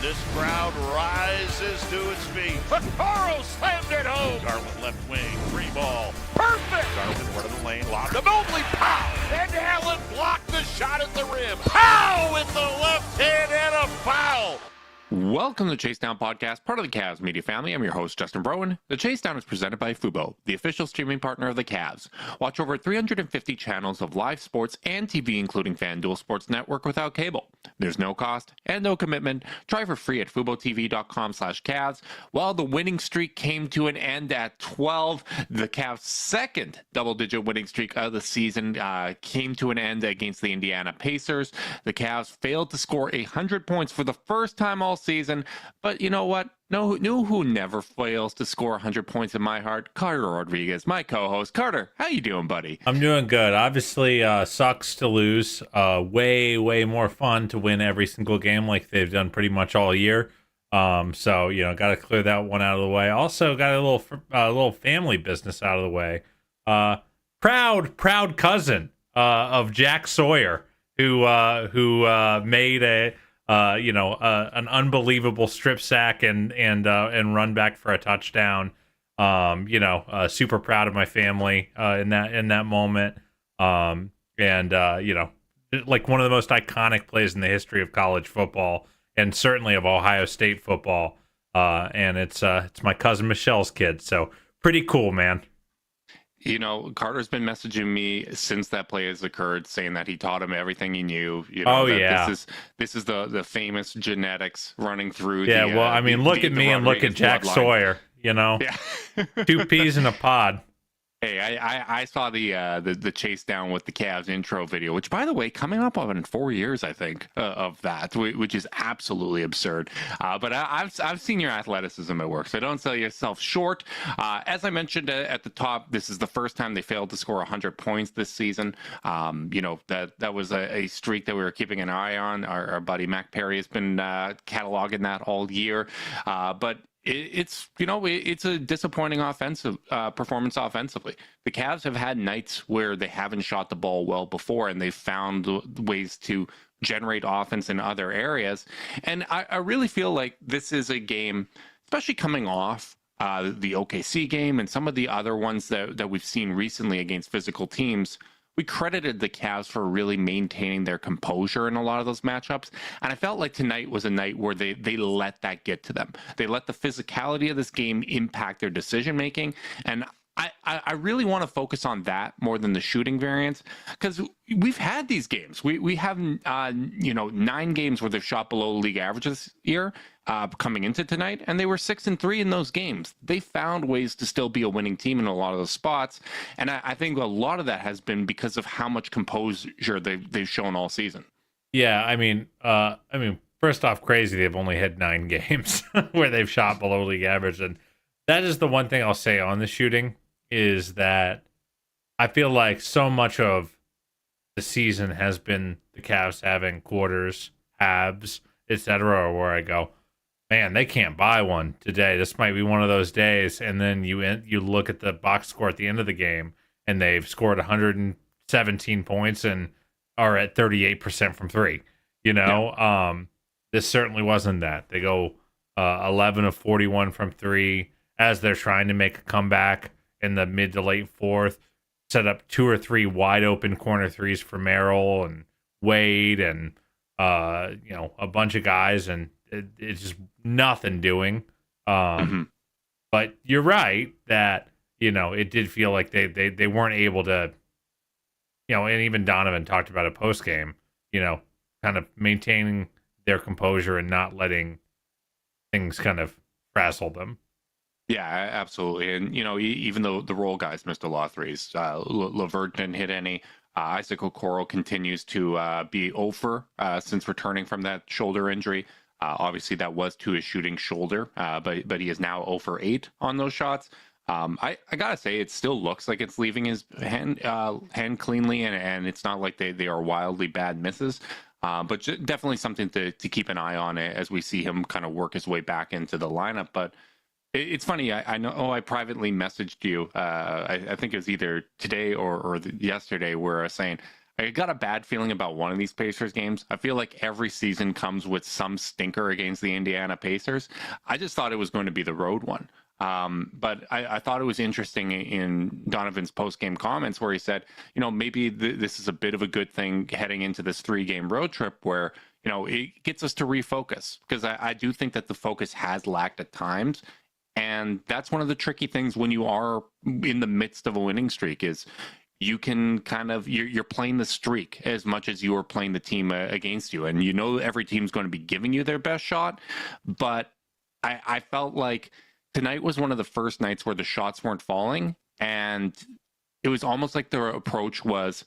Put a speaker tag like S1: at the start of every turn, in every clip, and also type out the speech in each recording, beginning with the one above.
S1: This crowd rises to its feet. Vaccaro slammed it home. Garland left wing, free ball. Perfect. Garland front of the lane, locked to Mobley. Pow! And Allen blocked the shot at the rim. Pow! With the left hand and a foul.
S2: Welcome to the Chase Down Podcast, part of the Cavs media family. I'm your host, Justin Browen. The Chase Down is presented by Fubo, the official streaming partner of the Cavs. Watch over 350 channels of live sports and TV, including FanDuel Sports Network without cable. There's no cost and no commitment. Try for free at FuboTV.com/Cavs. While the winning streak came to an end at 12, the Cavs' second double-digit winning streak of the season came to an end against the Indiana Pacers. The Cavs failed to score 100 points for the first time all season, but you know what? Know who never fails to score 100 points in my heart? Carter Rodriguez, my co-host. Carter, how you doing, buddy?
S3: I'm doing good. Obviously, sucks to lose. Way more fun to win every single game like they've done pretty much all year. So got to clear that one out of the way. Also, got a little family business out of the way. Proud cousin of Jack Sawyer, who made an unbelievable strip sack and run back for a touchdown. Super proud of my family in that moment. Like one of the most iconic plays in the history of college football and certainly of Ohio State football. And it's my cousin Michelle's kid. So pretty cool, man.
S2: Carter's been messaging me since that play has occurred, saying that he taught him everything he knew. This is the famous genetics running through.
S3: Yeah, look at me and look at Jack Sawyer. Yeah. Two peas in a pod.
S2: Hey, I saw the chase down with the Cavs intro video, which, by the way, coming up on 4 years, I think, of that, which is absolutely absurd. But I've seen your athleticism at work, so don't sell yourself short. As I mentioned at the top, this is the first time they failed to score 100 points this season. That was a streak that we were keeping an eye on. Our buddy Mac Perry has been cataloging that all year, but it's a disappointing offensive performance offensively. The Cavs have had nights where they haven't shot the ball well before, and they've found ways to generate offense in other areas. And I really feel like this is a game, especially coming off the OKC game and some of the other ones that we've seen recently against physical teams. We credited the Cavs for really maintaining their composure in a lot of those matchups. And I felt like tonight was a night where they let that get to them. They let the physicality of this game impact their decision-making. And I really want to focus on that more than the shooting variance, because we've had these games. We have 9 games where they've shot below league average this year coming into tonight, and they were 6-3 in those games. They found ways to still be a winning team in a lot of those spots, and I think a lot of that has been because of how much composure they've shown all season.
S3: Yeah, first off, crazy they've only had 9 games where they've shot below league average, and that is the one thing I'll say on the shooting, is that I feel like so much of the season has been the Cavs having quarters, halves, etc., where I go, man, they can't buy one today. This might be one of those days. And then you look at the box score at the end of the game, and they've scored 117 points and are at 38% from three. This certainly wasn't that. They go 11 of 41 from three as they're trying to make a comeback in the mid to late fourth, set up 2 or 3 wide open corner threes for Merrill and Wade and a bunch of guys, and it's just nothing doing. But you're right that it did feel like they weren't able to, and even Donovan talked about it post game, kind of maintaining their composure and not letting things kind of frazzle them.
S2: Yeah, absolutely. And, even though the role guys missed a lot of threes, LeVert didn't hit any. Isaac Okoro continues to be over since returning from that shoulder injury. Obviously, that was to his shooting shoulder, but he is now 0 for 8 on those shots. I gotta say, it still looks like it's leaving his hand cleanly, and it's not like they are wildly bad misses. But definitely something to keep an eye on as we see him kind of work his way back into the lineup. But it's funny. I know I privately messaged you. I think it was either today or yesterday, where I was saying I got a bad feeling about one of these Pacers games. I feel like every season comes with some stinker against the Indiana Pacers. I just thought it was going to be the road one. But I thought it was interesting in Donovan's post-game comments where he said, maybe this is a bit of a good thing heading into this 3-game road trip where, it gets us to refocus, because I do think that the focus has lacked at times. And that's one of the tricky things when you are in the midst of a winning streak is you can you're playing the streak as much as you are playing the team against you. And every team's going to be giving you their best shot. But I felt like tonight was one of the first nights where the shots weren't falling. And it was almost like their approach was,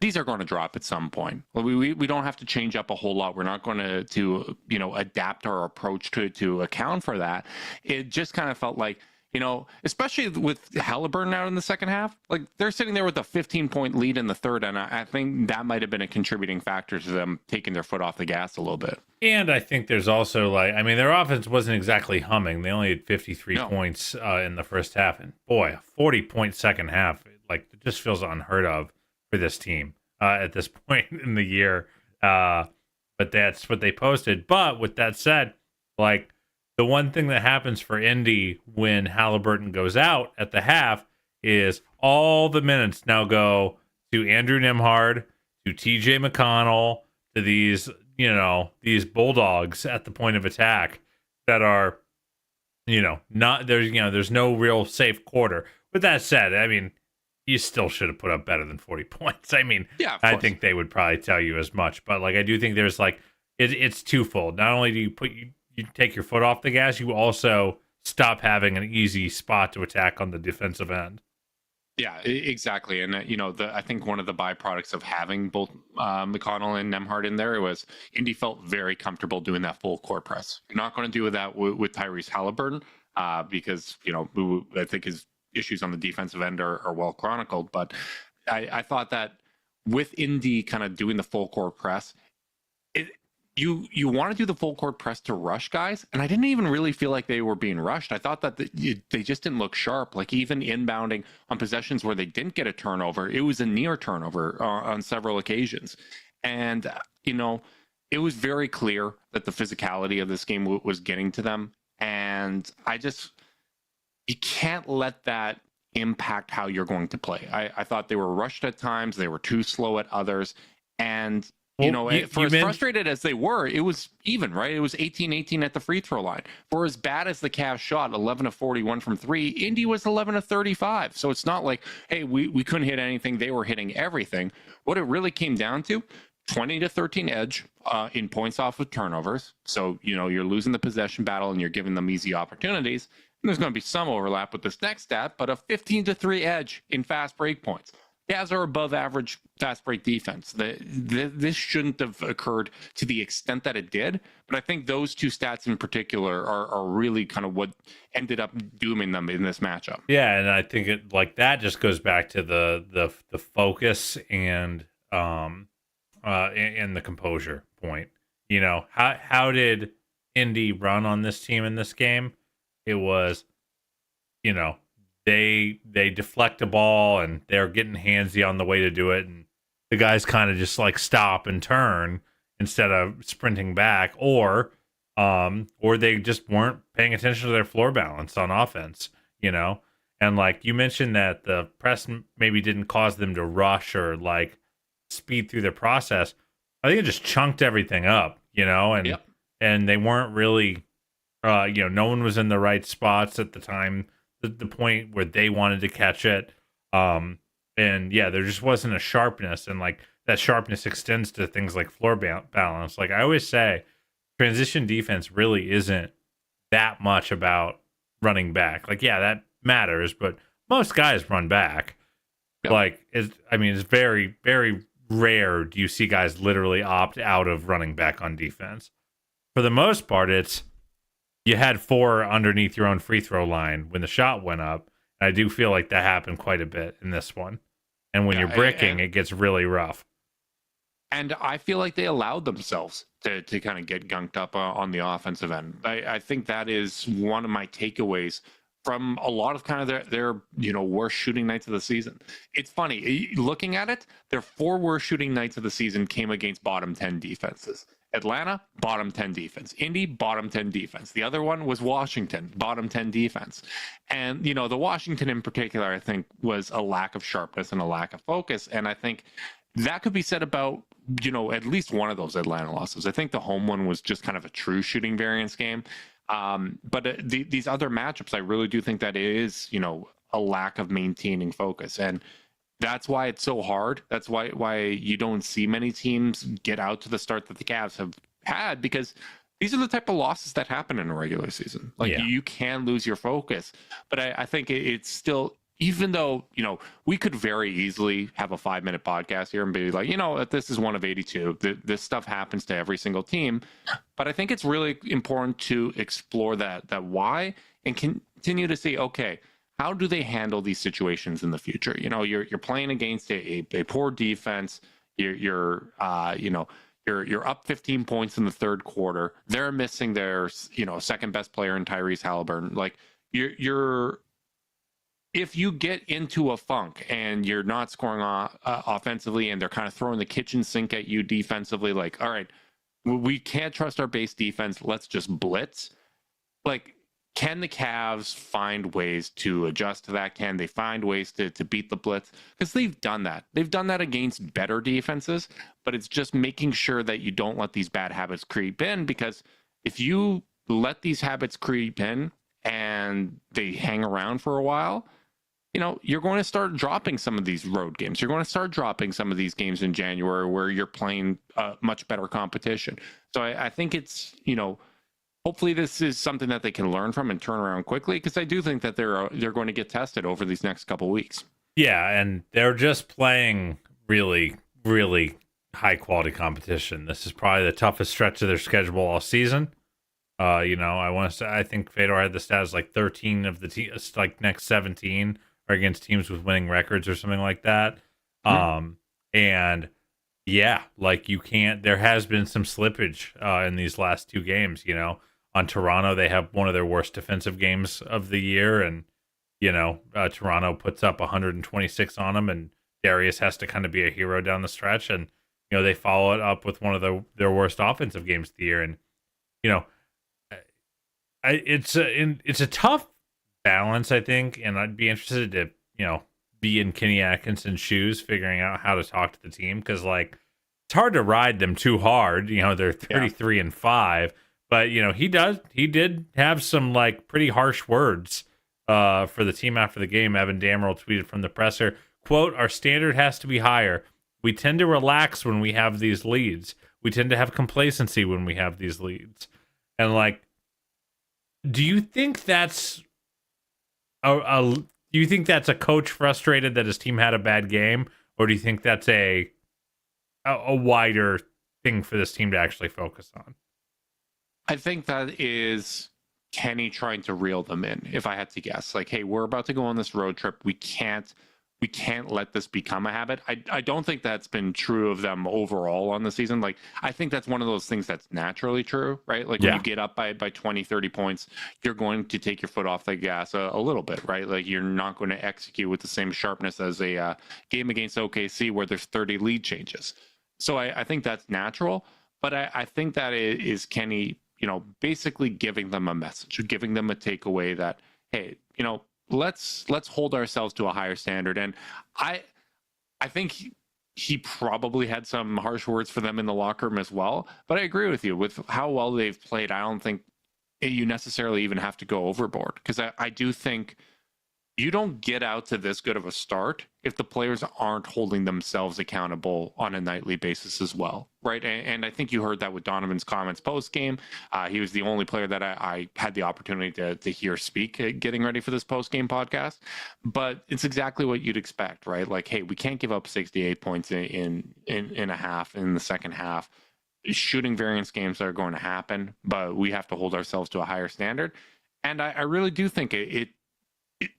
S2: these are going to drop at some point. We don't have to change up a whole lot. We're not going to adapt our approach to account for that. It just kind of felt like, especially with Halliburton out in the second half, like they're sitting there with a 15-point lead in the third, and I think that might have been a contributing factor to them taking their foot off the gas a little bit.
S3: And I think there's also their offense wasn't exactly humming. They only had 53 points in the first half, and boy, a 40-point second half, it just feels unheard of for this team at this point in the year. But that's what they posted. But with that said, the one thing that happens for Indy when Halliburton goes out at the half is all the minutes now go to Andrew Nembhard, to TJ McConnell, to these Bulldogs at the point of attack that are, not there's no real safe quarter. With that said, you still should have put up better than 40 points.
S2: Yeah,
S3: I think they would probably tell you as much, but I do think there's it's twofold. Not only do you take your foot off the gas, you also stop having an easy spot to attack on the defensive end.
S2: Yeah, exactly. And, I think one of the byproducts of having both McConnell and Nembhard in there was Indy felt very comfortable doing that full court press. You're not going to do that with Tyrese Halliburton because, I think his issues on the defensive end are well chronicled. But I thought that with Indy kind of doing the full court press, you want to do the full court press to rush guys, and I didn't even really feel like they were being rushed. I thought that they just didn't look sharp. Even inbounding on possessions where they didn't get a turnover, it was a near turnover on several occasions. And it was very clear that the physicality of this game was getting to them, and you can't let that impact how you're going to play. I thought they were rushed at times, they were too slow at others, and as frustrated as they were, it was even, right? It was 18-18 at the free throw line. For as bad as the Cavs shot, 11 of 41 from three, Indy was 11 of 35. So it's not like, hey, we couldn't hit anything. They were hitting everything. What it really came down to, 20-13 edge in points off of turnovers. So, you're losing the possession battle and you're giving them easy opportunities. And there's going to be some overlap with this next stat, but a 15-3 edge in fast break points. Cavs are above average fast break defense. This shouldn't have occurred to the extent that it did, but I think those two stats in particular are really kind of what ended up dooming them in this matchup.
S3: Yeah, and I think it that just goes back to the focus and the composure point. How did Indy run on this team in this game? It was, they deflect a ball and they're getting handsy on the way to do it, and the guys kind of just stop and turn instead of sprinting back, or they just weren't paying attention to their floor balance on offense, and you mentioned that the press maybe didn't cause them to rush or speed through the process. I think it just chunked everything up, and
S2: yep.
S3: And they weren't really no one was in the right spots at the time, the point where they wanted to catch it. And yeah, there just wasn't a sharpness, and that sharpness extends to things like floor balance. I always say, transition defense really isn't that much about running back. Yeah, that matters, but most guys run back. Yep. It's very, very rare do you see guys literally opt out of running back on defense. For the most part, it's you had four underneath your own free throw line when the shot went up. And I do feel like that happened quite a bit in this one. And when you're bricking, it gets really rough.
S2: And I feel like they allowed themselves to kind of get gunked up on the offensive end. I think that is one of my takeaways from a lot of kind of their worst shooting nights of the season. It's funny looking at it. Their 4 worst shooting nights of the season came against bottom 10 defenses. Atlanta, bottom 10 defense. Indy, bottom 10 defense. The other one was Washington, bottom 10 defense. And the Washington in particular, I think, was a lack of sharpness and a lack of focus. And I think that could be said about at least one of those Atlanta losses. I think the home one was just kind of a true shooting variance game. But these other matchups, I really do think that it is, a lack of maintaining focus. And that's why it's so hard. That's why you don't see many teams get out to the start that the Cavs have had, because these are the type of losses that happen in a regular season. Like you can lose your focus. But I think it's still, even though, we could very easily have a 5-minute podcast here and be like, this is one of 82. This stuff happens to every single team. But I think it's really important to explore that why and continue to see, okay, how do they handle these situations in the future? You're playing against a poor defense. You're up 15 points in the third quarter. They're missing their, second best player in Tyrese Halliburton. Like if you get into a funk and you're not scoring offensively and they're kind of throwing the kitchen sink at you defensively, like, all right, we can't trust our base defense. Let's just blitz. Like, can the Cavs find ways to adjust to that? Can they find ways to beat the blitz? Because they've done that. They've done that against better defenses, but it's just making sure that you don't let these bad habits creep in, because if you let these habits creep in and they hang around for a while, you're going to start dropping some of these road games. You're going to start dropping some of these games in January where you're playing much better competition. So I think it's, hopefully this is something that they can learn from and turn around quickly, because I do think that they're going to get tested over these next couple weeks. Yeah,
S3: and they're just playing really, really high-quality competition. This is probably the toughest stretch of their schedule all season. I think Fedor had the stats like 13 of the next 17 are against teams with winning records or something like that. And yeah, like there has been some slippage in these last 2 games. On Toronto, they have one of their worst defensive games of the year, and Toronto puts up 126 on them, and Darius has to kind of be a hero down the stretch, and they follow it up with one of their worst offensive games of the year, and it's a tough balance, I think, and I'd be interested to be in Kenny Atkinson's shoes, figuring out how to talk to the team, because it's hard to ride them too hard. They're 33-5, but he did have some pretty harsh words for the team after the game. Evan Dammerel tweeted from the presser, quote, "Our standard has to be higher. We tend to relax when we have these leads. We tend to have complacency when we have these leads." And do you think that's do you think that's a coach frustrated that his team had a bad game, or do you think that's a wider thing for this team to actually focus on?
S2: I think that is Kenny trying to reel them in, if I had to guess. Hey, we're about to go on this road trip. We can't let this become a habit. I don't think that's been true of them overall on the season. I think that's one of those things that's naturally true, right? When you get up by 20, 30 points, you're going to take your foot off the gas a little bit, right? You're not going to execute with the same sharpness as a game against OKC where there's 30 lead changes. So I think that's natural, but I think that is Kenny, basically giving them a message, giving them a takeaway that, hey, let's hold ourselves to a higher standard. And I think he probably had some harsh words for them in the locker room as well. But I agree with you with how well they've played. I don't think you necessarily even have to go overboard, because I do think you don't get out to this good of a start if the players aren't holding themselves accountable on a nightly basis as well, right? And I think you heard that with Donovan's comments post-game. He was the only player that I had the opportunity to hear speak getting ready for this post-game podcast. But it's exactly what you'd expect, right? Hey, we can't give up 68 points in a half, in the second half. Shooting variance games are going to happen, but we have to hold ourselves to a higher standard. And I really do think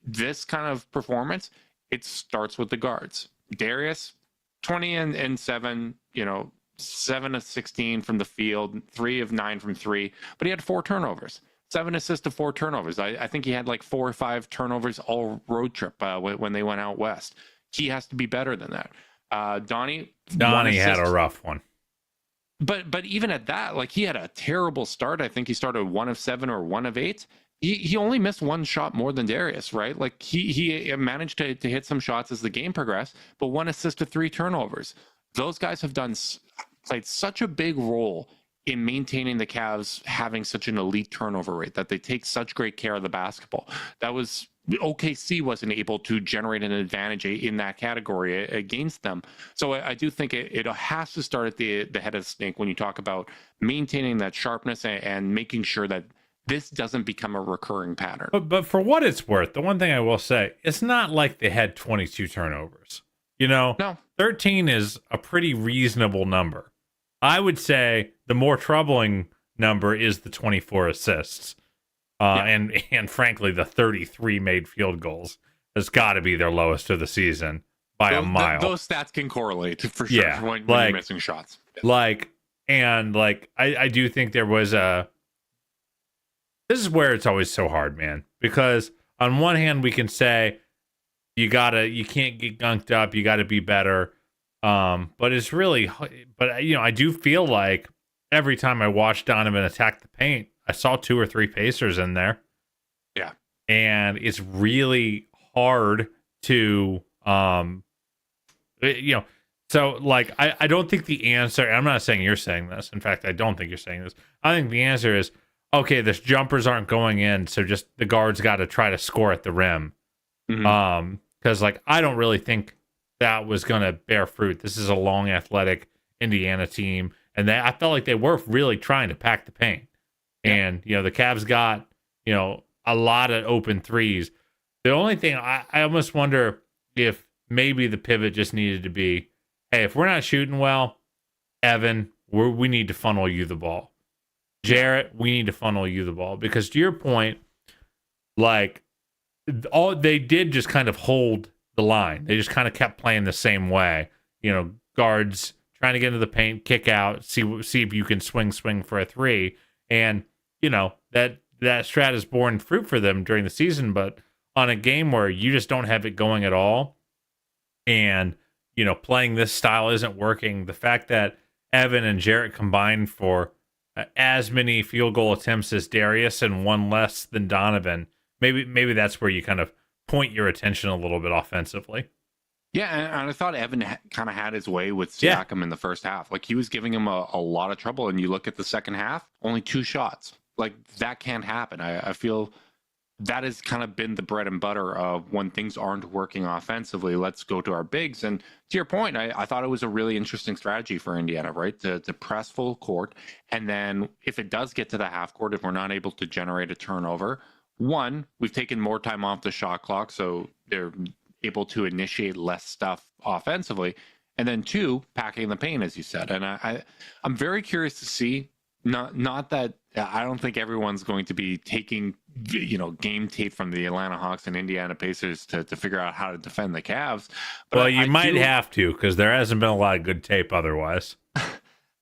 S2: this kind of performance, it starts with the guards. Darius, 20 and 7, 7 of 16 from the field, 3 of 9 from 3, but he had 4 turnovers. 7 assists to 4 turnovers. I think he had like 4 or 5 turnovers all road trip when they went out west. He has to be better than that. Donnie
S3: had a rough one.
S2: But even at that, like, he had a terrible start. I think he started 1 of 7 or 1 of 8. He only missed 1 shot more than Darius, right? Like, he managed to hit some shots as the game progressed, but 1 assist to 3 turnovers. Those guys have played such a big role in maintaining the Cavs having such an elite turnover rate, that they take such great care of the basketball. OKC wasn't able to generate an advantage in that category against them. So I do think it has to start at the head of the snake when you talk about maintaining that sharpness and making sure that this doesn't become a recurring pattern.
S3: But for what it's worth, the one thing I will say, it's not like they had 22 turnovers.
S2: No.
S3: 13 is a pretty reasonable number. I would say the more troubling number is the 24 assists. And frankly, the 33 made field goals has got to be their lowest of the season by a mile.
S2: Those stats can correlate for sure when you're missing shots.
S3: I do think there was this is where it's always so hard, man, because on one hand we can say you can't get gunked up, you got to be better. But it's really, I do feel like every time I watch Donovan attack the paint, I saw 2 or 3 Pacers in there.
S2: Yeah.
S3: And it's really hard to, so like, I don't think the answer, I'm not saying you're saying this. In fact, I don't think you're saying this. I think the answer is, okay, the jumpers aren't going in, so just the guards got to try to score at the rim.
S2: Mm-hmm.
S3: Because I don't really think that was going to bear fruit. This is a long, athletic Indiana team, and I felt like they were really trying to pack the paint. Yeah. And the Cavs got a lot of open threes. The only thing I almost wonder if maybe the pivot just needed to be, hey, if we're not shooting well, Evan, we need to funnel you the ball. Jarrett, we need to funnel you the ball, because to your point, like, all they did just kind of hold the line. They just kind of kept playing the same way. Guards trying to get into the paint, kick out, see if you can swing for a 3. And, that strat has borne fruit for them during the season. But on a game where you just don't have it going at all, and, playing this style isn't working, the fact that Evan and Jarrett combined for as many field goal attempts as Darius and 1 less than Donovan, maybe that's where you kind of point your attention a little bit offensively.
S2: Yeah, and I thought Evan kind of had his way with Siakam in the first half. Like, he was giving him a lot of trouble, and you look at the second half, only 2 shots. Like, that can't happen. I feel that has kind of been the bread and butter of when things aren't working offensively, let's go to our bigs. And to your point, I thought it was a really interesting strategy for Indiana, right? To press full court, and then if it does get to the half court, if we're not able to generate a turnover, 1, we've taken more time off the shot clock, so they're able to initiate less stuff offensively, and then 2, packing the paint, as you said. And I'm very curious to see, not that I don't think everyone's going to be taking game tape from the Atlanta Hawks and Indiana Pacers to figure out how to defend the Cavs. But
S3: well, you might have to, because there hasn't been a lot of good tape otherwise.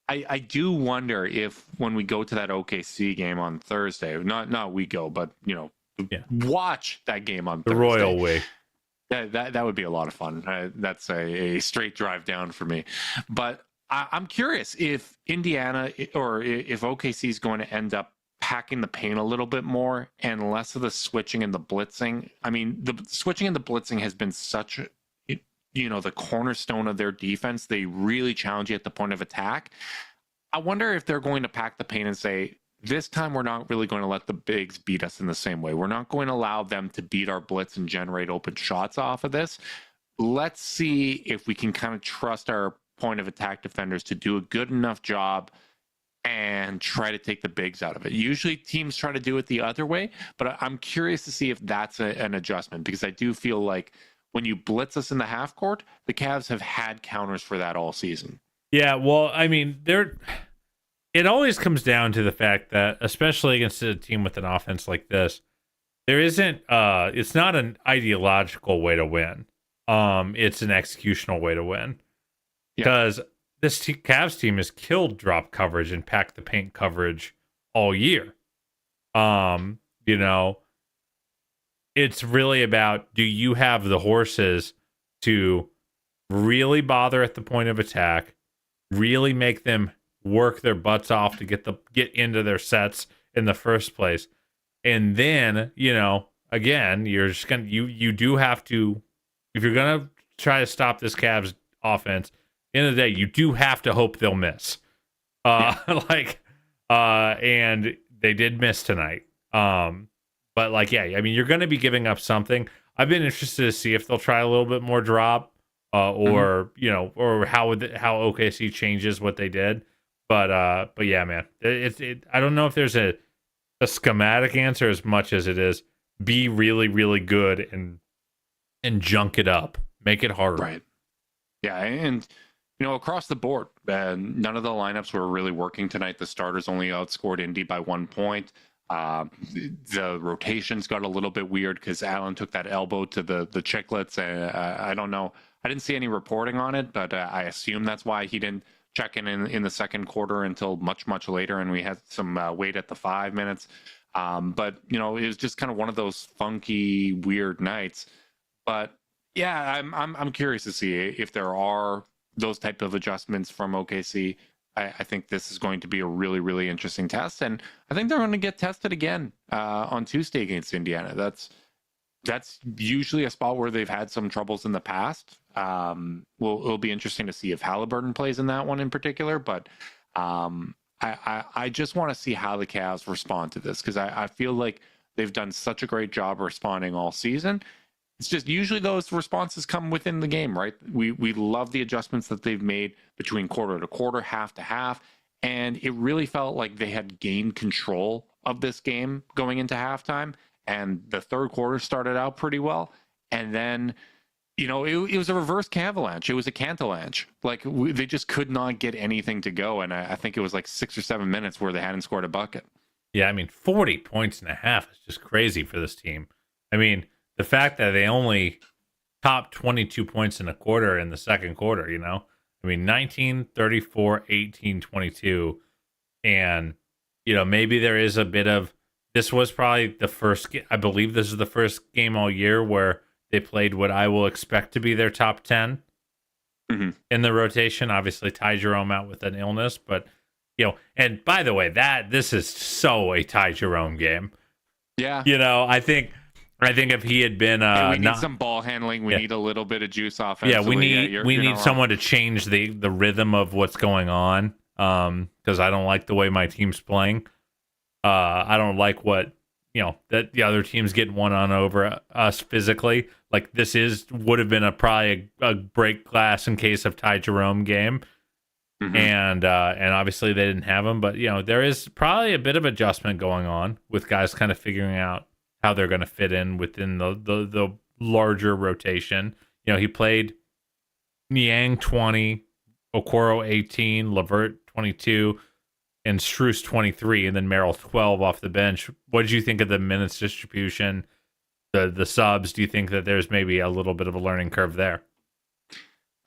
S2: I do wonder if when we go to that OKC game on Thursday, not we go, but watch that game on
S3: the
S2: Thursday.
S3: Royal way.
S2: That would be a lot of fun. That's a straight drive down for me. But I'm curious if Indiana or if OKC is going to end up packing the paint a little bit more and less of the switching and the blitzing. I mean, the switching and the blitzing has been such the cornerstone of their defense. They really challenge you at the point of attack. I wonder if they're going to pack the paint and say, this time we're not really going to let the bigs beat us in the same way. We're not going to allow them to beat our blitz and generate open shots off of this. Let's see if we can kind of trust our point of attack defenders to do a good enough job and try to take the bigs out of it. Usually teams try to do it the other way, but I'm curious to see if that's an adjustment, because I do feel like when you blitz us in the half court, the Cavs have had counters for that all season.
S3: Yeah, well, I mean, it always comes down to the fact that, especially against a team with an offense like this, there isn't it's not an ideological way to win. It's an executional way to win. Because this Cavs team has killed drop coverage and pack the paint coverage all year. You know, it's really about, do you have the horses to really bother at the point of attack, really make them work their butts off to get into their sets in the first place. And then, again, you're just gonna you do have to, if you're gonna try to stop this Cavs offense, end of the day, you do have to hope they'll miss. And they did miss tonight. But you're gonna be giving up something. I've been interested to see if they'll try a little bit more drop, or how OKC changes what they did. But yeah, man, I don't know if there's a schematic answer as much as it is be really, really good and junk it up, make it harder.
S2: Right. Yeah, and across the board, none of the lineups were really working tonight. The starters only outscored Indy by 1 point. The rotations got a little bit weird because Allen took that elbow to the chiclets, and I don't know. I didn't see any reporting on it, but I assume that's why he didn't check in the second quarter until much, much later, and we had some wait at the 5 minutes. But it was just kind of one of those funky, weird nights. But yeah, I'm curious to see if there are those type of adjustments from OKC. I think this is going to be a really, really interesting test, and I think they're going to get tested again on Tuesday against Indiana. That's usually a spot where they've had some troubles in the past. It'll be interesting to see if Halliburton plays in that one in particular, but I just want to see how the Cavs respond to this, because I feel like they've done such a great job responding all season. It's just usually those responses come within the game, right? We love the adjustments that they've made between quarter to quarter, half to half, and it really felt like they had gained control of this game going into halftime. And the third quarter started out pretty well, and then it was a reverse Cavalanche. It was a Cantalanche. They just could not get anything to go, and I think it was like 6 or 7 minutes where they hadn't scored a bucket.
S3: Yeah, 40 points and a half is just crazy for this team. The fact that they only topped 22 points in a quarter in the second quarter, 19, 34, 18, 22. And, maybe there is a bit of, this was probably the first, I believe this is the first game all year where they played what I will expect to be their top 10 in the rotation. Obviously, Ty Jerome out with an illness, but, and by the way, this is so a Ty Jerome game.
S2: Yeah.
S3: I think if he had been,
S2: we need some ball handling. We need a little bit of juice offensively.
S3: Yeah, we need someone to change the rhythm of what's going on. Because I don't like the way my team's playing. I don't like what that the other team's getting one on over us physically. Like this would have been probably a break glass in case of Ty Jerome game. And obviously they didn't have him, but there is probably a bit of adjustment going on with guys kind of figuring out how they're going to fit in within the larger rotation. He played Niang 20, Okoro 18, Levert 22, and Strus 23, and then Merrill 12 off the bench. What did you think of the minutes distribution, the subs? Do you think that there's maybe a little bit of a learning curve there?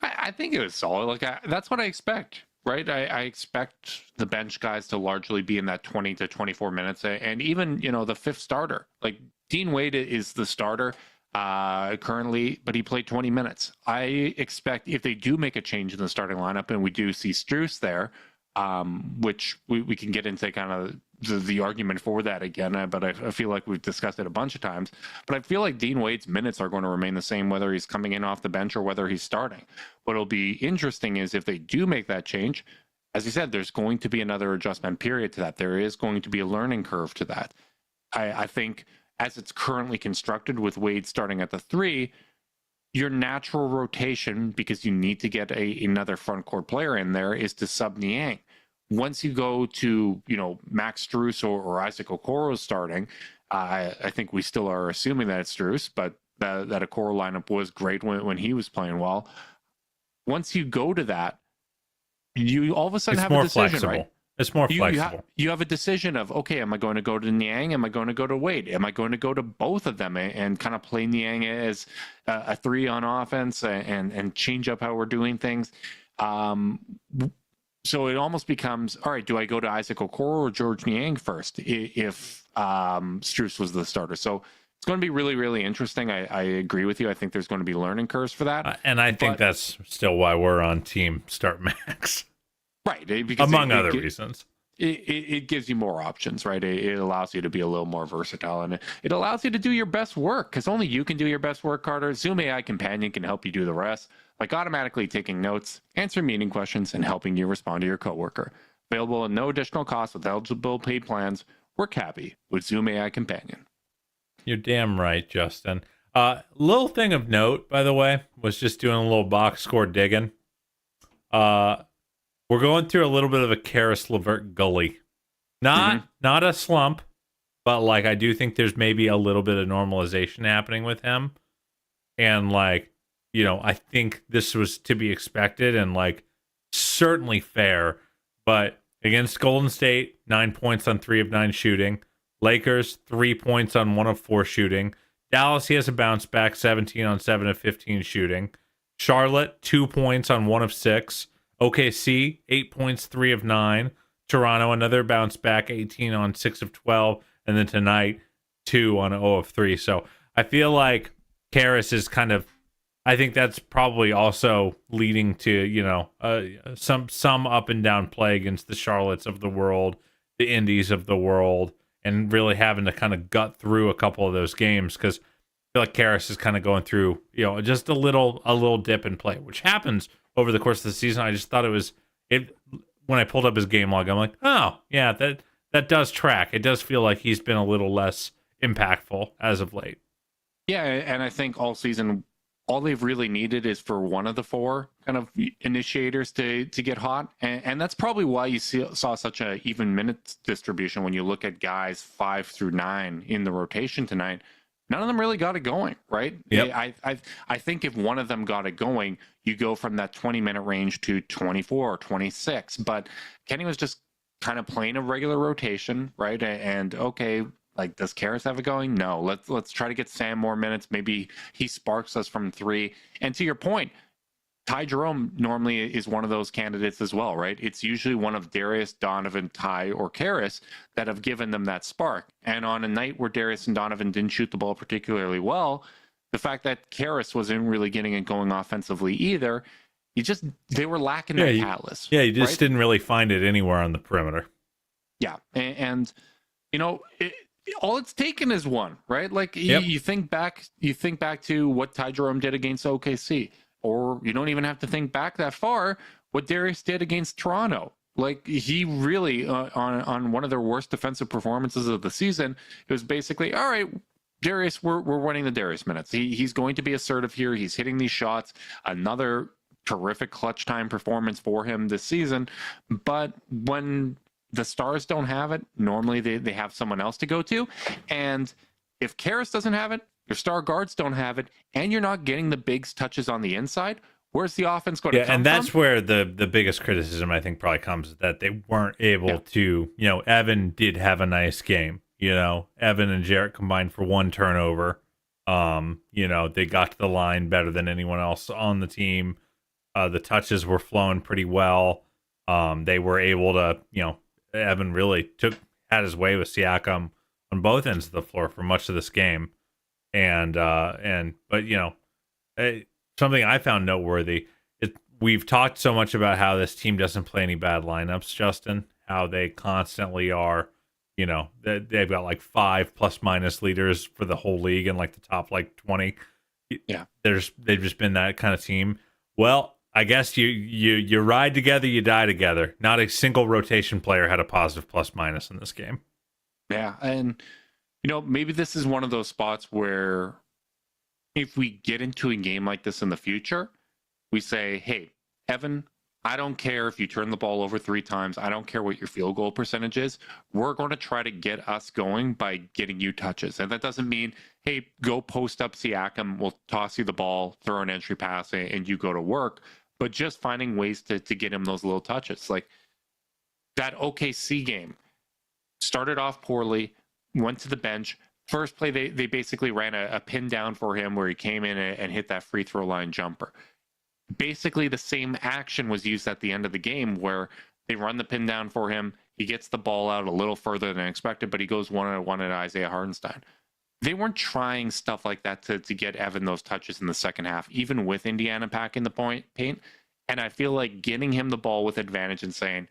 S2: I think it was solid. That's what I expect, right? I expect the bench guys to largely be in that 20 to 24 minutes, and even the fifth starter. Like Dean Wade is the starter currently, but he played 20 minutes. I expect if they do make a change in the starting lineup, and we do see Strus there, which we can get into kind of the argument for that again, but I feel like we've discussed it a bunch of times. But I feel like Dean Wade's minutes are going to remain the same whether he's coming in off the bench or whether he's starting. What'll be interesting is if they do make that change, as you said, there's going to be another adjustment period to that. There is going to be a learning curve to that. I think as it's currently constructed with Wade starting at the 3, your natural rotation, because you need to get another front court player in there, is to sub Niang. Once you go to, Max Strus or Isaac Okoro starting, I think we still are assuming that it's Strus, but that Okoro lineup was great when he was playing well. Once you go to that, you all of a sudden have a decision,
S3: flexible.
S2: Right?
S3: It's more flexible.
S2: You have a decision of, okay, am I going to go to Niang? Am I going to go to Wade? Am I going to go to both of them and kind of play Niang as a 3 on offense and change up how we're doing things? So it almost becomes, all right, do I go to Isaac Okoro or George Niang first if Strus was the starter? So it's going to be really, really interesting. I agree with you. I think there's going to be learning curves for that.
S3: And I think that's still why we're on team start Max.
S2: Right. Because
S3: among other reasons.
S2: It gives you more options, right? It allows you to be a little more versatile, and it allows you to do your best work, because only you can do your best work, Carter. Zoom AI Companion can help you do the rest, like automatically taking notes, answering meeting questions, and helping you respond to your coworker. Available at no additional cost with eligible paid plans. Work happy with Zoom AI Companion.
S3: You're damn right, Justin. Little thing of note, by the way, was just doing a little box score digging. We're going through a little bit of a Karis LeVert gully. Not a slump, but like I do think there's maybe a little bit of normalization happening with him. And like, you know, I think this was to be expected and like certainly fair. But against Golden State, 9 points on 3 of 9 shooting. Lakers, 3 points on 1 of 4 shooting. Dallas, he has a bounce back, 17 on 7 of 15 shooting. Charlotte, 2 points on 1 of 6. OKC, 8 points, 3 of 9. Toronto, another bounce back, 18 on 6 of 12. And then tonight, 2 on 0 of 3. So I feel like Karis is kind of, I think that's probably also leading to, you know, some up and down play against the Charlottes of the world, the Indies of the world, and really having to kind of gut through a couple of those games, because I feel like Karis is kind of going through, you know, just a little dip in play, which happens over the course of the season. I just thought when I pulled up his game log, I'm like, oh yeah, that does track. It does feel like he's been a little less impactful as of late.
S2: Yeah, and I think all season, all they've really needed is for one of the 4 kind of initiators to get hot. And that's probably why you saw such a even minutes distribution when you look at guys 5 through 9 in the rotation tonight. None of them really got it going, right?
S3: Yep.
S2: I think if one of them got it going, you go from that 20-minute range to 24 or 26. But Kenny was just kind of playing a regular rotation, right? And okay, like, does Karis have it going? No. Let's try to get Sam more minutes. Maybe he sparks us from 3. And to your point, Ty Jerome normally is one of those candidates as well, right? It's usually one of Darius, Donovan, Ty, or Karis that have given them that spark. And on a night where Darius and Donovan didn't shoot the ball particularly well, the fact that Karis wasn't really getting it going offensively either, they were lacking that catalyst.
S3: Yeah, you just didn't really find it anywhere on the perimeter.
S2: Yeah, and you know, all it's taken is one, right? Like you think back to what Ty Jerome did against OKC. Or you don't even have to think back that far, what Darius did against Toronto. Like, he really, on one of their worst defensive performances of the season, it was basically, all right, Darius, we're winning the Darius minutes. He's going to be assertive here. He's hitting these shots. Another terrific clutch time performance for him this season. But when the Stars don't have it, normally they have someone else to go to. And if Karis doesn't have it, your star guards don't have it, and you're not getting the big touches on the inside, where's the offense going to come from?
S3: And that's where the biggest criticism, I think, probably comes, that they weren't able to, you know, Evan did have a nice game. You know, Evan and Jarrett combined for 1 turnover. You know, they got to the line better than anyone else on the team. The touches were flowing pretty well. They were able to, you know, Evan really had his way with Siakam on both ends of the floor for much of this game. But you know, something I found noteworthy, we've talked so much about how this team doesn't play any bad lineups, Justin, how they constantly are, you know, they've got like 5 plus minus leaders for the whole league and like the top like 20.
S2: Yeah.
S3: They've just been that kind of team. Well, I guess you ride together, you die together. Not a single rotation player had a positive plus minus in this game.
S2: Yeah. And you know, maybe this is one of those spots where if we get into a game like this in the future, we say, hey, Evan, I don't care if you turn the ball over 3 times. I don't care what your field goal percentage is. We're going to try to get us going by getting you touches. And that doesn't mean, hey, go post up Siakam, we'll toss you the ball, throw an entry pass, and you go to work. But just finding ways to get him those little touches. Like that OKC game started off poorly, went to the bench. First play, they basically ran a pin down for him where he came in and hit that free throw line jumper. Basically, the same action was used at the end of the game where They run the pin down for him. He gets the ball out a little further than expected, but he goes 1-on-1 at Isaiah Hartenstein. They weren't trying stuff like that to get Evan those touches in the second half, even with Indiana packing the paint. And I feel like getting him the ball with advantage and saying,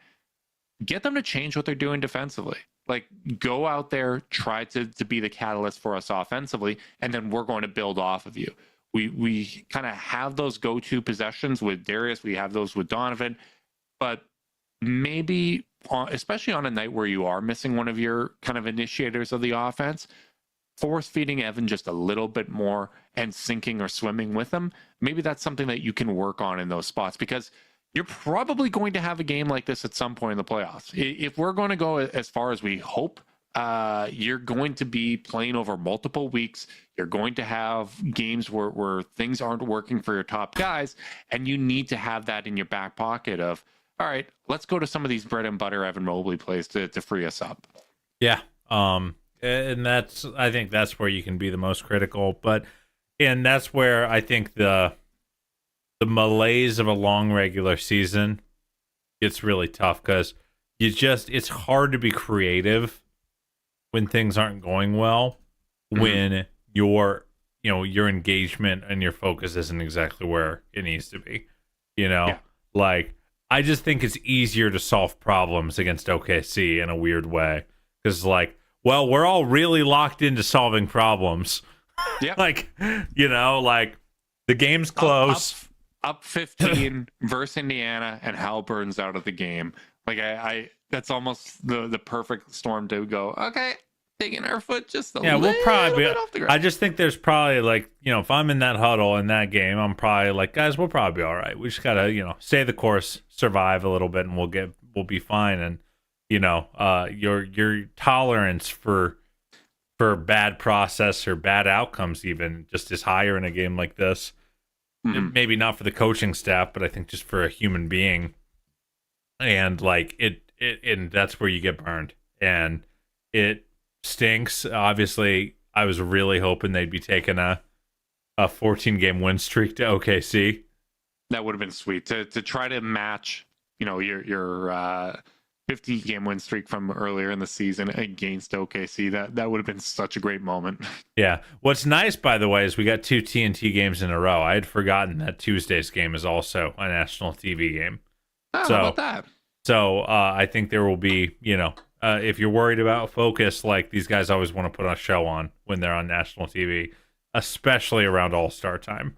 S2: get them to change what they're doing defensively. Like, go out there, try to be the catalyst for us offensively, and then we're going to build off of you. We kind of have those go-to possessions with Darius. We have those with Donovan. But maybe, especially on a night where you are missing one of your kind of initiators of the offense, force feeding Evan just a little bit more and sinking or swimming with him. Maybe that's something that you can work on in those spots, because you're probably going to have a game like this at some point in the playoffs. If we're going to go as far as we hope, you're going to be playing over multiple weeks. You're going to have games where things aren't working for your top guys, and you need to have that in your back pocket of, all right, let's go to some of these bread and butter Evan Mobley plays to free us up.
S3: Yeah. And I think that's where you can be the most critical, and that's where I think the malaise of a long regular season gets really tough, because it's hard to be creative when things aren't going well, when your engagement and your focus isn't exactly where it needs to be. Like, I just think it's easier to solve problems against OKC in a weird way, because well, we're all really locked into solving problems. Yeah. like the game's close.
S2: Up 15 versus Indiana, and Halliburton's out of the game. Like, I that's almost the perfect storm to go, okay, taking our foot just a little
S3: we'll probably
S2: bit off the ground.
S3: I just think there's probably if I'm in that huddle in that game, I'm probably like, guys, we'll probably be all right. We just gotta, stay the course, survive a little bit, and we'll be fine. And your tolerance for bad process or bad outcomes even just is higher in a game like this. Maybe not for the coaching staff, but I think just for a human being. And and that's where you get burned, and it stinks. Obviously, I was really hoping they'd be taking a 14-game win streak to OKC.
S2: That would have been sweet to try to match, your 50-game win streak from earlier in the season against OKC. That would have been such a great moment.
S3: Yeah. What's nice, by the way, is we got 2 TNT games in a row. I had forgotten that Tuesday's game is also a national TV game.
S2: Oh, how about that?
S3: So I think there will be, if you're worried about focus, these guys always want to put a show on when they're on national TV, especially around All-Star time.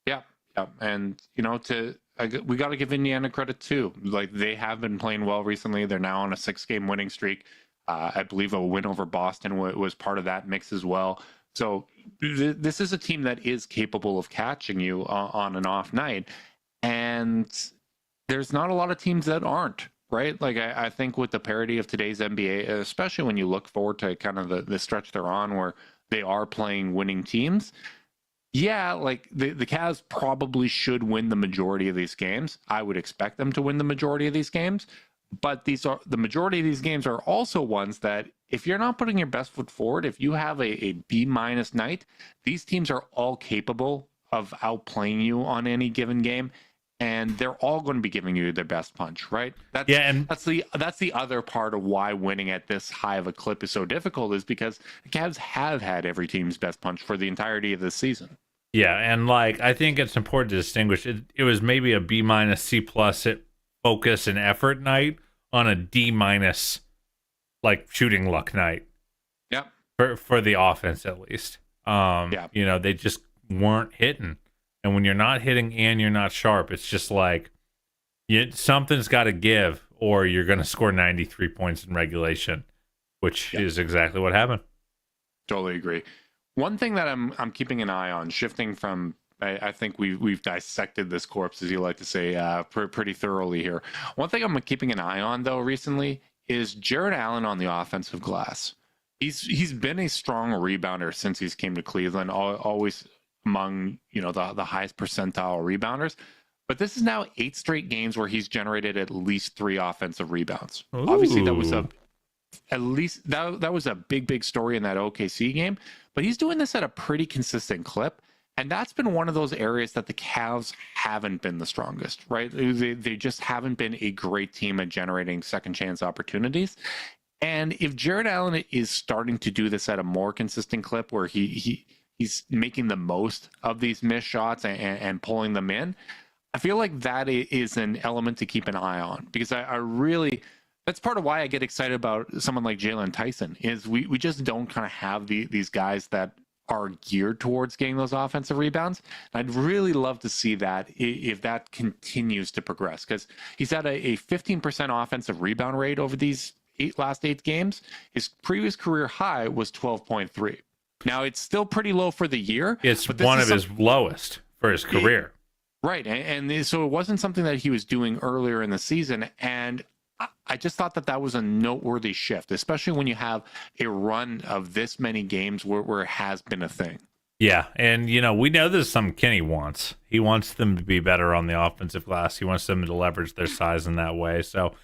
S2: Yeah. And, we got to give Indiana credit too. They have been playing well recently. They're now on a 6-game winning streak. I believe a win over Boston was part of that mix as well. So this is a team that is capable of catching you on an off night. And there's not a lot of teams that aren't, right? I think with the parity of today's NBA, especially when you look forward to kind of the stretch they're on where they are playing winning teams, yeah, the Cavs probably should win the majority of these games. I would expect them to win the majority of these games, but the majority of these games are also ones that if you're not putting your best foot forward, if you have a B- night, these teams are all capable of outplaying you on any given game, and they're all going to be giving you their best punch, right? That's the other part of why winning at this high of a clip is so difficult, is because the Cavs have had every team's best punch for the entirety of this season.
S3: Yeah, and I think it's important to distinguish. It was maybe a B-, C+ focus and effort night on a D- shooting luck night.
S2: Yep.
S3: For the offense at least. They just weren't hitting. And when you're not hitting and you're not sharp, it's just something's got to give, or you're going to score 93 points in regulation, which is exactly what happened.
S2: Totally agree. One thing that I'm keeping an eye on, shifting from, I think we've dissected this corpse, as you like to say, pretty thoroughly here. One thing I'm keeping an eye on, though, recently is Jared Allen on the offensive glass. He's been a strong rebounder since he's came to Cleveland, always among the highest percentile rebounders. But this is now 8 straight games where he's generated at least 3 offensive rebounds. Ooh. Obviously, that was a big story in that OKC game. But he's doing this at a pretty consistent clip. And that's been one of those areas that the Cavs haven't been the strongest, right? They just haven't been a great team at generating second chance opportunities. And if Jared Allen is starting to do this at a more consistent clip where he's making the most of these missed shots and pulling them in, I feel like that is an element to keep an eye on, because I really, that's part of why I get excited about someone like Jalen Tyson, is we just don't kind of have these guys that are geared towards getting those offensive rebounds. And I'd really love to see that if that continues to progress, because he's had a 15% offensive rebound rate over these last eight games. His previous career high was 12.3. Now it's still pretty low for the year.
S3: It's one of his lowest for his career.
S2: Right. And so it wasn't something that he was doing earlier in the season. And I just thought that was a noteworthy shift, especially when you have a run of this many games where it has been a thing.
S3: Yeah, and we know this is something Kenny wants. He wants them to be better on the offensive glass. He wants them to leverage their size in that way. So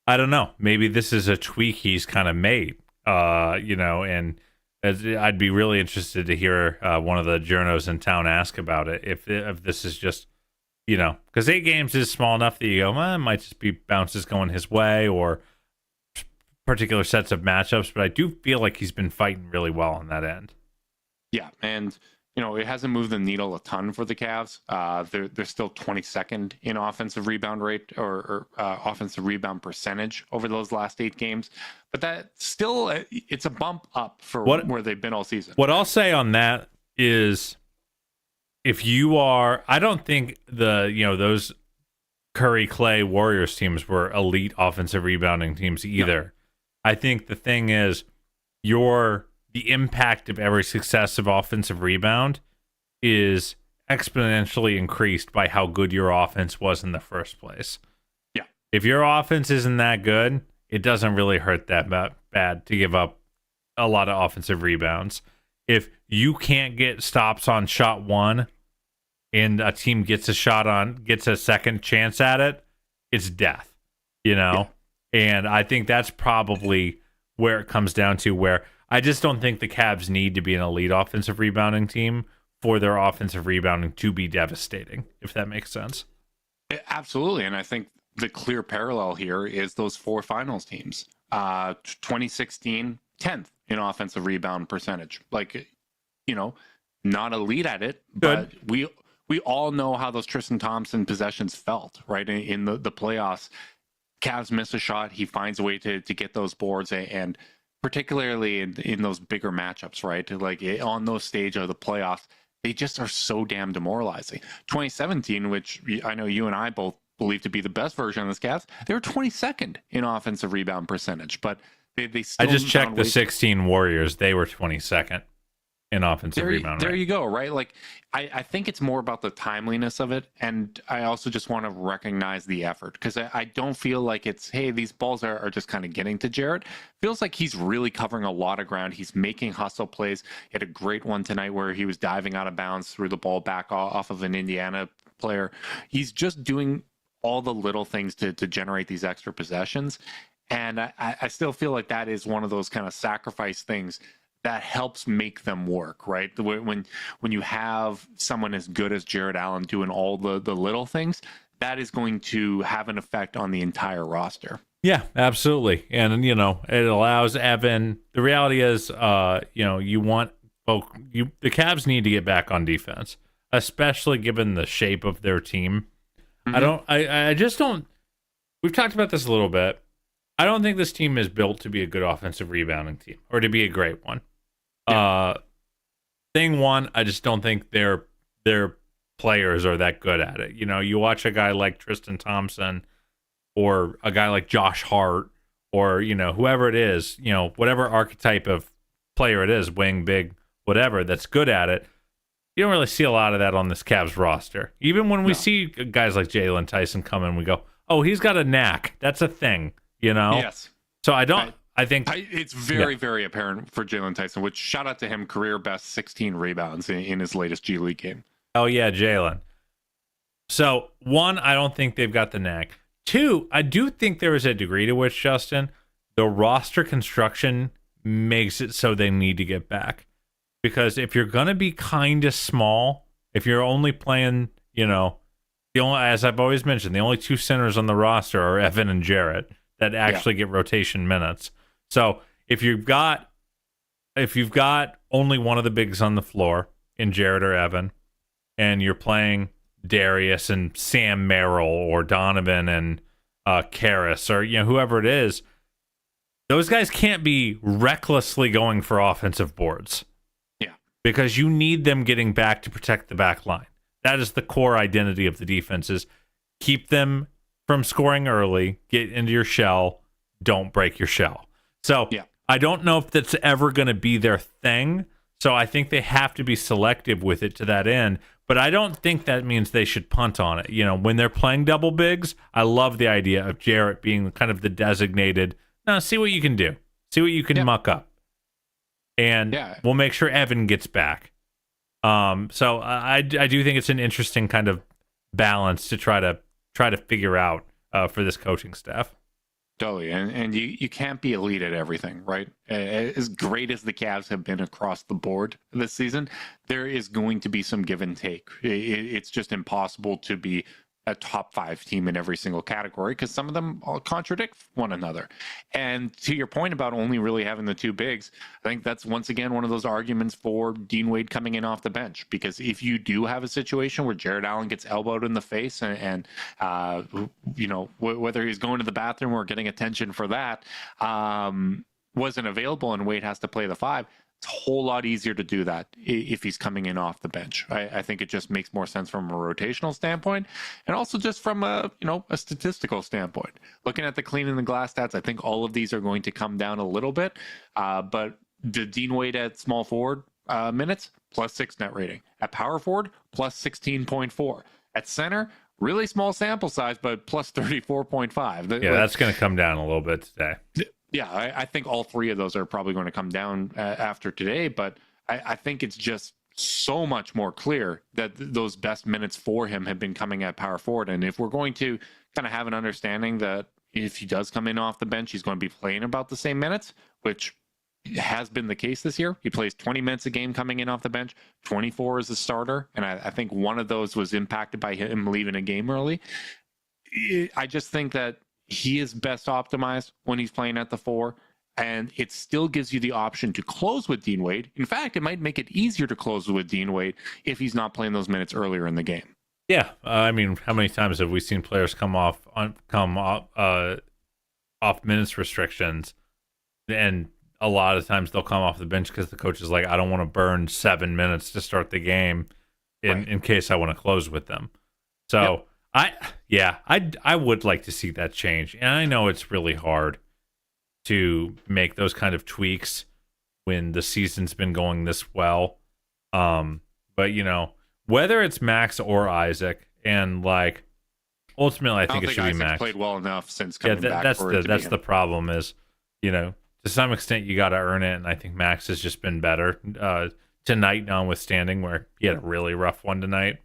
S3: I don't know. Maybe this is a tweak he's kind of made, and I'd be really interested to hear one of the journos in town ask about it, if this is just, because 8 games is small enough that you go, it might just be bounces going his way or particular sets of matchups, but I do feel like he's been fighting really well on that end.
S2: Yeah, and it hasn't moved the needle a ton for the Cavs. They're still 22nd in offensive rebound rate or offensive rebound percentage over those last 8 games, but that still, it's a bump up for where they've been all season.
S3: What I'll say on that is, if you are, I don't think those Curry, Clay, Warriors teams were elite offensive rebounding teams either. No. I think the thing is, the impact of every successive offensive rebound is exponentially increased by how good your offense was in the first place.
S2: Yeah.
S3: If your offense isn't that good, it doesn't really hurt that bad to give up a lot of offensive rebounds. If you can't get stops on shot one and a team gets a second chance at it, it's death, Yeah. And I think that's probably where it comes down to, where I just don't think the Cavs need to be an elite offensive rebounding team for their offensive rebounding to be devastating, if that makes sense.
S2: Absolutely. And I think the clear parallel here is those 4 finals teams. 2016, 10th in offensive rebound percentage. Not elite at it, but we all know how those Tristan Thompson possessions felt, right? In the playoffs, Cavs miss a shot, he finds a way to get those boards, and particularly in those bigger matchups, right? On those stage of the playoffs, they just are so damn demoralizing. 2017, which I know you and I both believe to be the best version of this Cavs, they were 22nd in offensive rebound percentage, but they still.
S3: I just checked the 16 Warriors; they were 22nd in offensive rebound.
S2: There you go, right? I think it's more about the timeliness of it, and I also just want to recognize the effort, because I don't feel like it's, hey, these balls are just kind of getting to Jared. Feels like he's really covering a lot of ground. He's making hustle plays. He had a great one tonight where he was diving out of bounds, threw the ball back off of an Indiana player. He's just doing all the little things to generate these extra possessions, and I still feel like that is one of those kind of sacrifice things that helps make them work, right? When you have someone as good as Jared Allen doing all the little things, that is going to have an effect on the entire roster.
S3: Yeah, absolutely. And, it allows Evan. The reality is, you want the Cavs need to get back on defense, especially given the shape of their team. Mm-hmm. I just don't. We've talked about this a little bit. I don't think this team is built to be a good offensive rebounding team or to be a great one. Thing one, I just don't think their players are that good at it. You watch a guy like Tristan Thompson or a guy like Josh Hart or, whoever it is, whatever archetype of player it is, wing, big, whatever, that's good at it. You don't really see a lot of that on this Cavs roster. Even when we see guys like Jalen Tyson come in, we go, oh, he's got a knack. That's a thing,
S2: Yes.
S3: So I think
S2: it's very apparent for Jalen Tyson, which, shout out to him, career best 16 rebounds in his latest G League game.
S3: Oh, yeah, Jalen. So, 1, I don't think they've got the knack. 2, I do think there is a degree to which, Justin, the roster construction makes it so they need to get back. Because if you're going to be kind of small If you're only playing, as I've always mentioned, the only two centers on the roster are Evan and Jarrett that actually get rotation minutes. So if you've got only one of the bigs on the floor in Jarrett or Evan, and you're playing Darius and Sam Merrill or Donovan and Karras or whoever it is, those guys can't be recklessly going for offensive boards.
S2: Yeah,
S3: because you need them getting back to protect the back line. That is the core identity of the defense: is keep them from scoring early, get into your shell, don't break your shell. So I don't know if that's ever going to be their thing. So I think they have to be selective with it to that end. But I don't think that means they should punt on it. When they're playing double bigs, I love the idea of Jarrett being kind of the designated, no, see what you can do. See what you can muck up. And we'll make sure Evan gets back. So I do think it's an interesting kind of balance to try to figure out for this coaching staff.
S2: Totally, and you can't be elite at everything, right? As great as the Cavs have been across the board this season, there is going to be some give and take. It's just impossible to be a top 5 team in every single category because some of them all contradict one another. And to your point about only really having the two bigs, I think that's once again one of those arguments for Dean Wade coming in off the bench, because if you do have a situation where Jared Allen gets elbowed in the face and whether he's going to the bathroom or getting attention for that wasn't available and Wade has to play the 5, it's a whole lot easier to do that if he's coming in off the bench. I think it just makes more sense from a rotational standpoint, and also just from a statistical standpoint. Looking at the cleaning the glass stats, I think all of these are going to come down a little bit. But the Dean Wade at small forward minutes, +6 net rating. At power forward, +16.4. At center, really small sample size, but +34.5.
S3: Yeah, that's going to come down a little bit today.
S2: Yeah, I think all 3 of those are probably going to come down after today, but I think it's just so much more clear that those best minutes for him have been coming at power forward. And if we're going to kind of have an understanding that if he does come in off the bench, he's going to be playing about the same minutes, which has been the case this year. He plays 20 minutes a game coming in off the bench, 24 as a starter, and I think one of those was impacted by him leaving a game early. I just think that he is best optimized when he's playing at the 4, and it still gives you the option to close with Dean Wade. In fact, it might make it easier to close with Dean Wade if he's not playing those minutes earlier in the game.
S3: Yeah, I mean, how many times have we seen players come off minutes restrictions, and a lot of times they'll come off the bench because the coach is like, I don't want to burn 7 minutes to start the game in case I want to close with them. So. I would like to see that change. And I know it's really hard to make those kind of tweaks when the season's been going this well. But whether it's Max or Isaac, and ultimately I think it should be Max.
S2: Played well enough since coming back.
S3: That's the problem is, to some extent you got to earn it, and I think Max has just been better tonight, notwithstanding, where he had a really rough one tonight.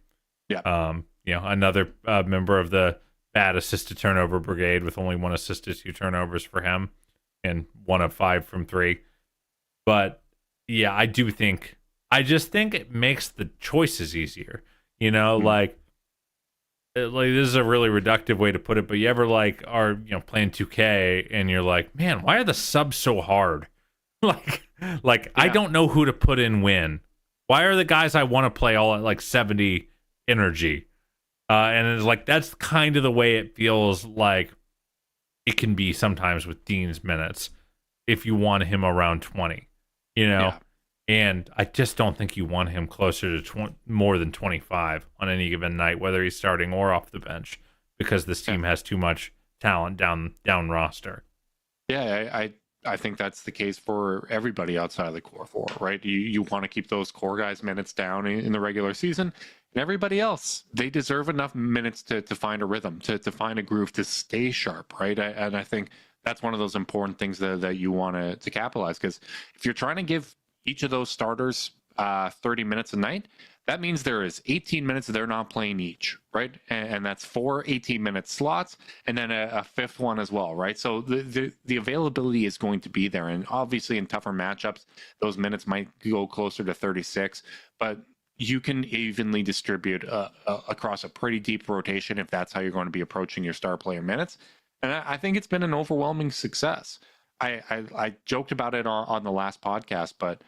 S2: Yeah.
S3: Another member of the bad assist to turnover brigade with only 1 assist to 2 turnovers for him and 1 of 5 from 3. But yeah, I just think it makes the choices easier. This is a really reductive way to put it, but you ever are playing 2K and you're like, man, why are the subs so hard? I don't know who to put in when. Why are the guys I want to play all at 70 energy? And it's that's kind of the way it feels like it can be sometimes with Dean's minutes if you want him around 20, and I just don't think you want him closer to more than 25 on any given night, whether he's starting or off the bench, because this team has too much talent down roster.
S2: Yeah, I think that's the case for everybody outside of the core 4, right? You want to keep those core guys' minutes down in the regular season. And everybody else, they deserve enough minutes to find a rhythm, to find a groove, to stay sharp, right? And I think that's one of those important things that you want to capitalize, because if you're trying to give each of those starters 30 minutes a night, that means there is 18 minutes they're not playing each, right? And that's 4 18-minute slots, and then a 5th one as well, right? So the availability is going to be there, and obviously in tougher matchups, those minutes might go closer to 36, but you can evenly distribute across a pretty deep rotation if that's how you're going to be approaching your star player minutes. And I think it's been an overwhelming success. I joked about it on the last podcast, but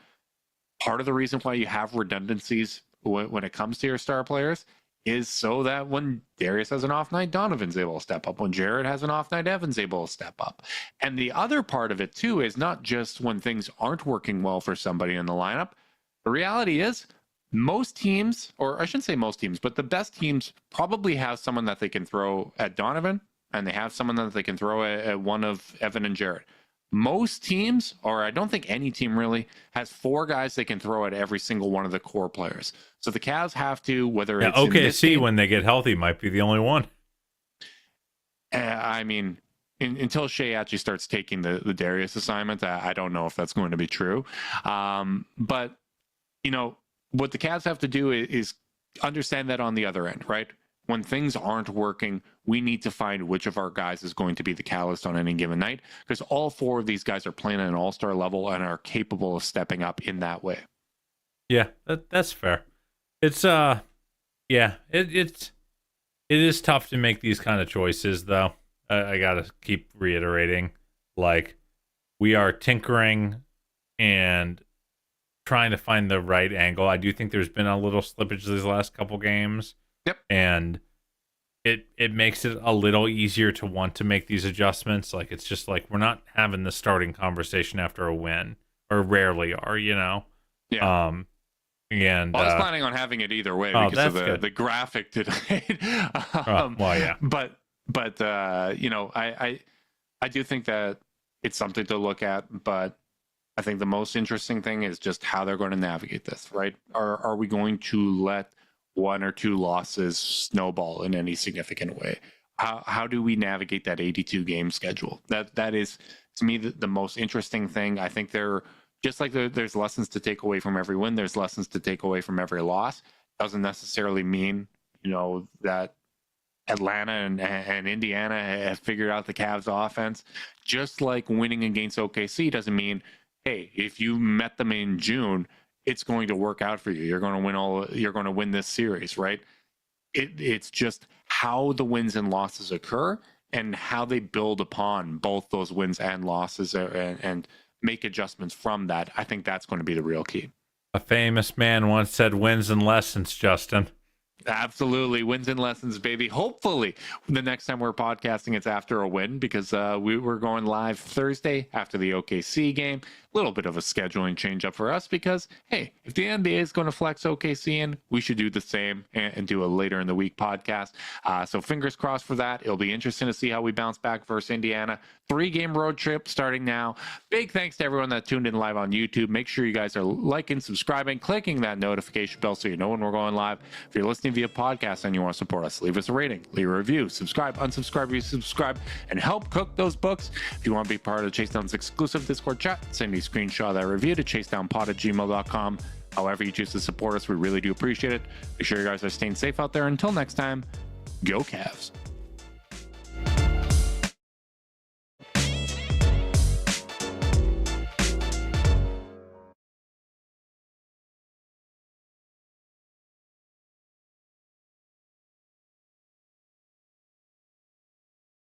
S2: part of the reason why you have redundancies when it comes to your star players is so that when Darius has an off night, Donovan's able to step up. When Jared has an off night, Evan's able to step up. And the other part of it too is not just when things aren't working well for somebody in the lineup. The reality is most teams, or I shouldn't say most teams, but the best teams probably have someone that they can throw at Donovan, and they have someone that they can throw at one of Evan and Jared. Most teams, or I don't think any team really, has 4 guys they can throw at every single one of the core players. So the Cavs have to, whether it's
S3: OKC when they get healthy might be the only one.
S2: I mean, until Shea actually starts taking the Darius assignment, I don't know if that's going to be true. But you know what the Cavs have to do is understand that on the other end, right? When things aren't working, we need to find which of our guys is going to be the catalyst on any given night, because all 4 of these guys are playing at an all-star level and are capable of stepping up in that way.
S3: Yeah, that's fair. It's it is tough to make these kind of choices, though. I gotta keep reiterating, like, we are tinkering and trying to find the right angle. I do think there's been a little slippage these last couple games.
S2: Yep. And
S3: it makes it a little easier to want to make these adjustments. Like, it's just like we're not having the starting conversation after a win, or rarely are, you know?
S2: Yeah.
S3: And
S2: I was planning on having it either way because of the graphic today.
S3: Well, yeah.
S2: But you know, I do think that it's something to look at, but I think the most interesting thing is just how they're going to navigate this, right? Are we going to let 1 or 2 losses snowball in any significant way? How do we navigate that 82 game schedule? That is, to me, the most interesting thing. I think just like there's lessons to take away from every win, there's lessons to take away from every loss. Doesn't necessarily mean, you know, that Atlanta and Indiana have figured out the Cavs offense. Just like winning against OKC doesn't mean, hey, if you met them in June, it's going to work out for you. You're going to win this series, right? It's just how the wins and losses occur and how they build upon both those wins and losses and make adjustments from that. I think that's going to be the real key.
S3: A famous man once said, "Wins and lessons," Justin.
S2: Absolutely. Wins and lessons, baby. Hopefully the next time we're podcasting, it's after a win, because we're going live Thursday after the OKC game. A little bit of a scheduling change up for us because, hey, if the NBA is going to flex OKC in, we should do the same and do a later in the week podcast. So fingers crossed for that. It'll be interesting to see how we bounce back versus Indiana. 3-game road trip starting now. Big thanks to everyone that tuned in live on YouTube. Make sure you guys are liking, subscribing, clicking that notification bell so you know when we're going live. If you're listening via podcast and you want to support us, leave us a rating, leave a review, subscribe, unsubscribe, resubscribe, and help cook those books. If you want to be part of Chase Down's exclusive Discord chat, send me a screenshot of that review to chasedownpod@gmail.com. However you choose to support us, we really do appreciate it. Make sure you guys are staying safe out there. Until next time, go Cavs.